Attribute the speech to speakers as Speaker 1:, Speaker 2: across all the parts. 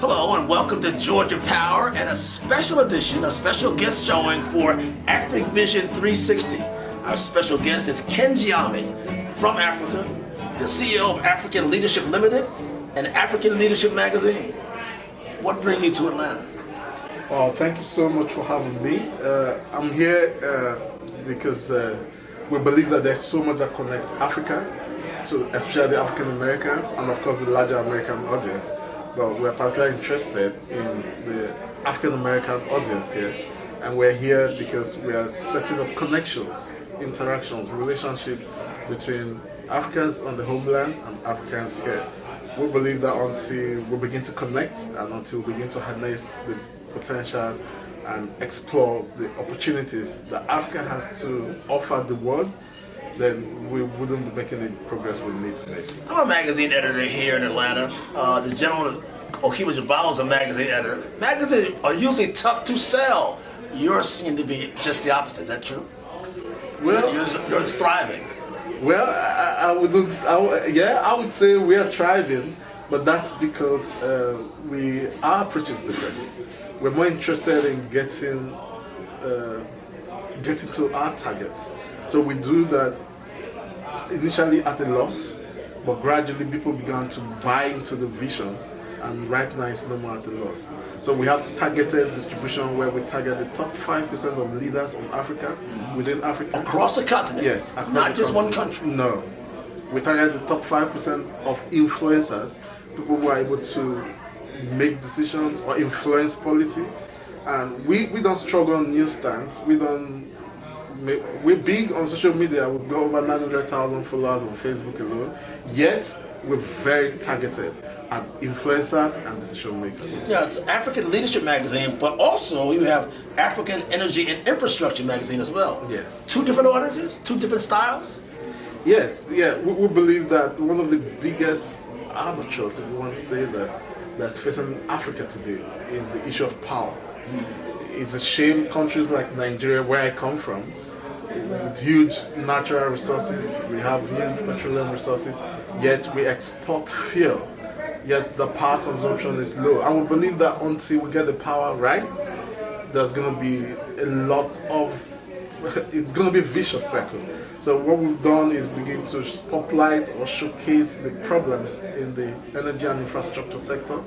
Speaker 1: Hello and welcome to Georgia Power and a special edition, a special guest showing for African Vision 360. Our special guest is Ken Giami from Africa, the CEO of African Leadership Limited and African Leadership Magazine. What brings you to Atlanta?
Speaker 2: Thank you so much for having me. I'm here because we believe that there's so much that connects Africa to especially the African Americans and of course the larger American audience. But we're particularly interested in the African American audience here, and we're here because we are setting up connections, interactions, relationships between Africans on the homeland and Africans here. We believe that until we begin to connect and until we begin to harness the potentials and explore the opportunities that Africa has to offer the world, then we wouldn't be making the progress we need to make.
Speaker 1: I'm a magazine editor here in Atlanta. The gentleman, Okeeba Jubalo, is a magazine editor. Magazines are usually tough to sell. Yours seem to be just the opposite. Is that true?
Speaker 2: Well,
Speaker 1: you're thriving.
Speaker 2: Well, I would say we are thriving, but that's because our approach is different. We're more interested in getting to our targets. So we do that initially at a loss, but gradually people began to buy into the vision, and right now it's no more at a loss. So we have targeted distribution where we target the top 5% of leaders in Africa, within Africa.
Speaker 1: Across the continent?
Speaker 2: Yes.
Speaker 1: Not just one country?
Speaker 2: No. We target the top 5% of influencers, people who are able to make decisions or influence policy. And we don't struggle on newsstands. We're big on social media. We've got over 900,000 followers on Facebook alone. Yet we're very targeted at influencers and decision makers.
Speaker 1: Yeah, it's African Leadership Magazine, but also you have African Energy and Infrastructure Magazine as well.
Speaker 2: Yes.
Speaker 1: Two different audiences, two different styles?
Speaker 2: Yes, yeah. We believe that one of the biggest amateurs, if you want to say that, that's facing Africa today is the issue of power. It's a shame countries like Nigeria, where I come from, with huge natural resources, we have huge petroleum resources, yet we export fuel, yet the power consumption is low. And we believe that until we get the power right, there's going to be it's going to be a vicious circle. So what we've done is begin to spotlight or showcase the problems in the energy and infrastructure sector.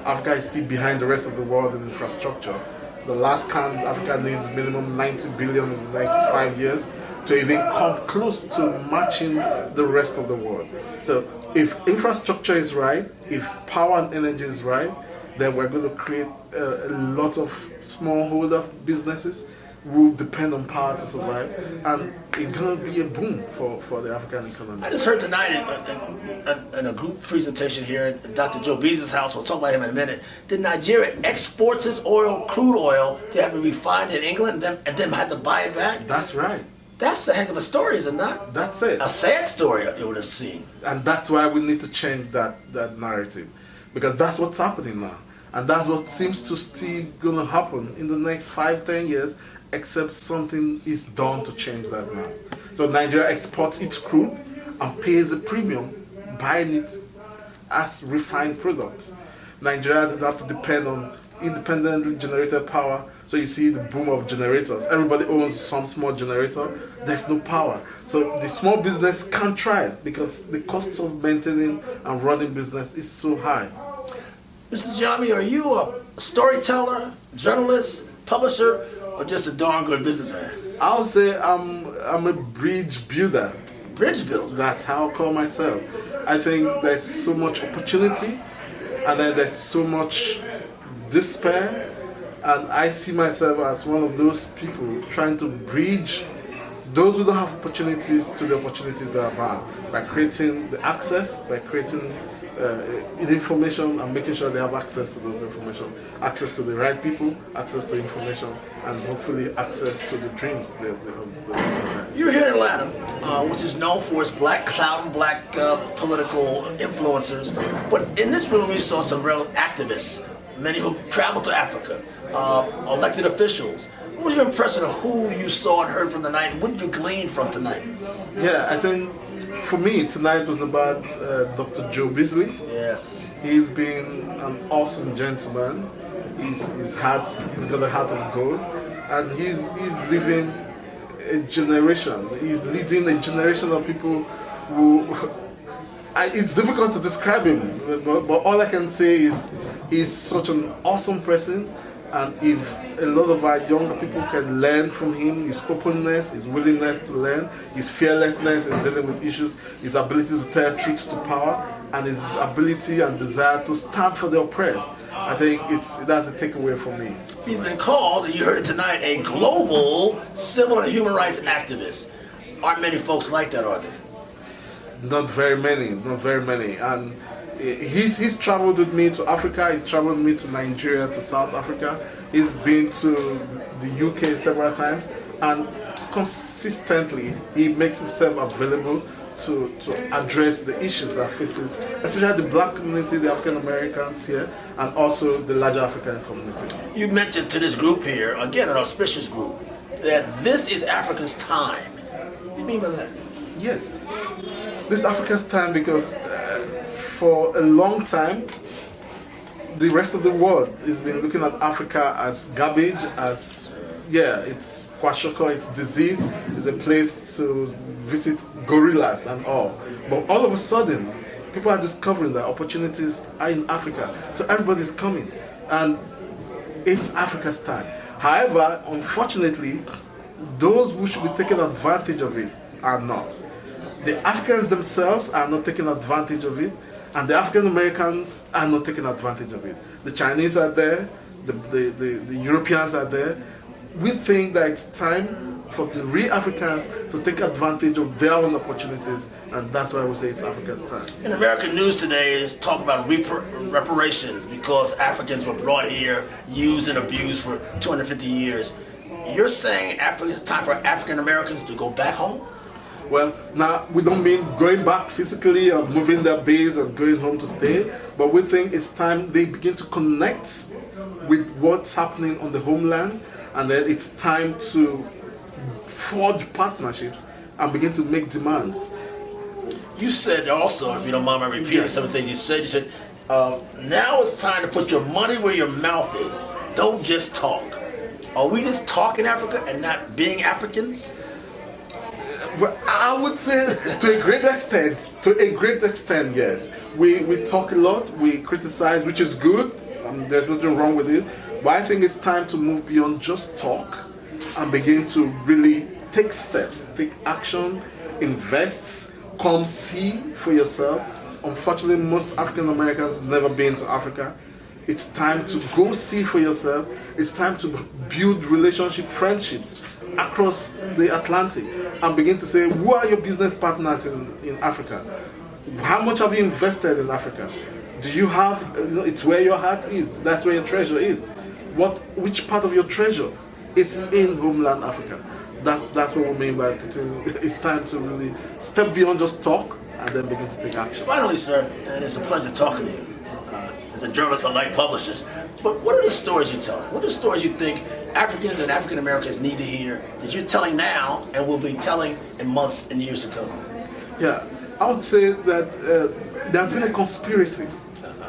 Speaker 2: Africa is still behind the rest of the world in infrastructure. The last count, Africa needs minimum 90 billion in the next 5 years to even come close to matching the rest of the world. So if infrastructure is right, if power and energy is right, then we're going to create a lot of smallholder businesses who depend on power to survive, and it's going to be a boom for the African economy.
Speaker 1: I just heard tonight in a group presentation here at Dr. Joe Beez's house, we'll talk about him in a minute, that Nigeria exports its oil, crude oil, to have it refined in England and then had to buy it back?
Speaker 2: That's right.
Speaker 1: That's a heck of a story, is it not?
Speaker 2: That's it.
Speaker 1: A sad story, it would have seemed.
Speaker 2: And that's why we need to change that narrative, because that's what's happening now. And that's what seems to still going to happen in the next 5-10 years, except something is done to change that now. So Nigeria exports its crude and pays a premium buying it as refined products. Nigeria doesn't have to depend on independently generated power. So you see the boom of generators. Everybody owns some small generator. There's no power. So the small business can't try it because the cost of maintaining and running business is so high.
Speaker 1: Mr. Giami, are you a storyteller, journalist, publisher, or just a darn good businessman?
Speaker 2: I'll say I'm a bridge builder.
Speaker 1: Bridge builder?
Speaker 2: That's how I call myself. I think there's so much opportunity, and then there's so much despair, and I see myself as one of those people trying to bridge those who don't have opportunities to the opportunities that are bad, by creating the access, by creating information and making sure they have access to those information, access to the right people, access to information, and hopefully access to the dreams they have.
Speaker 1: You're here in Atlanta, which is known for its black clout and black political influencers, but in this room we saw some real activists, many who traveled to Africa, elected officials. What was your impression of who you saw and heard from tonight, and what did you glean from tonight?
Speaker 2: Yeah, I think for me, tonight was about Dr. Joe Beasley.
Speaker 1: Yeah.
Speaker 2: He's been an awesome gentleman. He's got a heart of gold, and he's living a generation. He's leading a generation of people who. It's difficult to describe him, but all I can say is he's such an awesome person. And if a lot of our younger people can learn from him, his openness, his willingness to learn, his fearlessness in dealing with issues, his ability to tell truth to power, and his ability and desire to stand for the oppressed, I think that's a takeaway for me.
Speaker 1: He's been called, and you heard it tonight, a global civil and human rights activist. Aren't many folks like that, are there?
Speaker 2: Not very many. And he's traveled with me to Africa, he's traveled with me to Nigeria, to South Africa. He's been to the UK several times, and consistently he makes himself available to address the issues that faces, especially the black community, the African Americans here, and also the larger African community.
Speaker 1: You mentioned to this group here, again an auspicious group, that this is Africa's time. What do you mean by that?
Speaker 2: Yes, this is Africa's time because for a long time, the rest of the world has been looking at Africa as garbage, as, it's kwashiorkor, it's disease, it's a place to visit gorillas and all. But all of a sudden, people are discovering that opportunities are in Africa. So everybody's coming, and it's Africa's time. However, unfortunately, those who should be taking advantage of it are not. The Africans themselves are not taking advantage of it, and the African Americans are not taking advantage of it. The Chinese are there, the Europeans are there. We think that it's time for the real Africans to take advantage of their own opportunities, and that's why we say it's Africa's time.
Speaker 1: In American news today is talk about reparations because Africans were brought here, used and abused for 250 years. You're saying it's time for African Americans to go back home?
Speaker 2: Well, now we don't mean going back physically or moving their base and going home to stay, but we think it's time they begin to connect with what's happening on the homeland, and then it's time to forge partnerships and begin to make demands.
Speaker 1: You said also, if you don't mind me repeating some of the things you said, now it's time to put your money where your mouth is. Don't just talk. Are we just talking Africa and not being Africans?
Speaker 2: Well, I would say to a great extent, yes. We talk a lot, we criticize, which is good, there's nothing wrong with it, but I think it's time to move beyond just talk and begin to really take steps, take action, invest, come see for yourself. Unfortunately, most African Americans have never been to Africa. It's time to go see for yourself. It's time to build friendships across the Atlantic and begin to say, who are your business partners in Africa? How much have you invested in Africa? Do you have, it's where your heart is, that's where your treasure is. Which part of your treasure is in homeland Africa? That's what we mean by it's time to really step beyond just talk and then begin to take action.
Speaker 1: Finally, sir, and it's a pleasure talking to you. As a journalist, I like publishers. But what are the stories you tell? What are the stories you think Africans and African Americans need to hear that you're telling now and will be telling in months and years to come?
Speaker 2: Yeah, I would say that there's been a conspiracy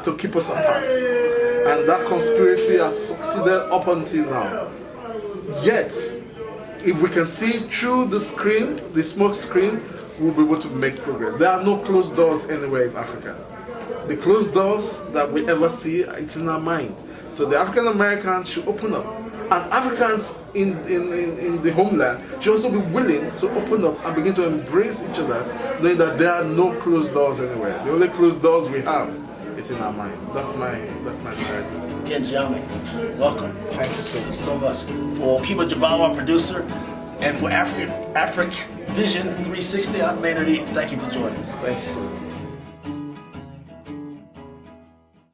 Speaker 2: to keep us apart. And that conspiracy has succeeded up until now. Yet, if we can see through the screen, the smoke screen, we'll be able to make progress. There are no closed doors anywhere in Africa. The closed doors that we ever see, it's in our mind. So the African Americans should open up. And Africans in the homeland should also be willing to open up and begin to embrace each other, knowing that there are no closed doors anywhere. The only closed doors we have, it's in our mind. That's my narrative.
Speaker 1: Ken Giami, welcome.
Speaker 2: Thank you
Speaker 1: so much. For Okeeba Jubalo, our producer, and for Afric Vision 360, I'm Maynard Eaton. Thank you for joining us.
Speaker 2: Thank you so much.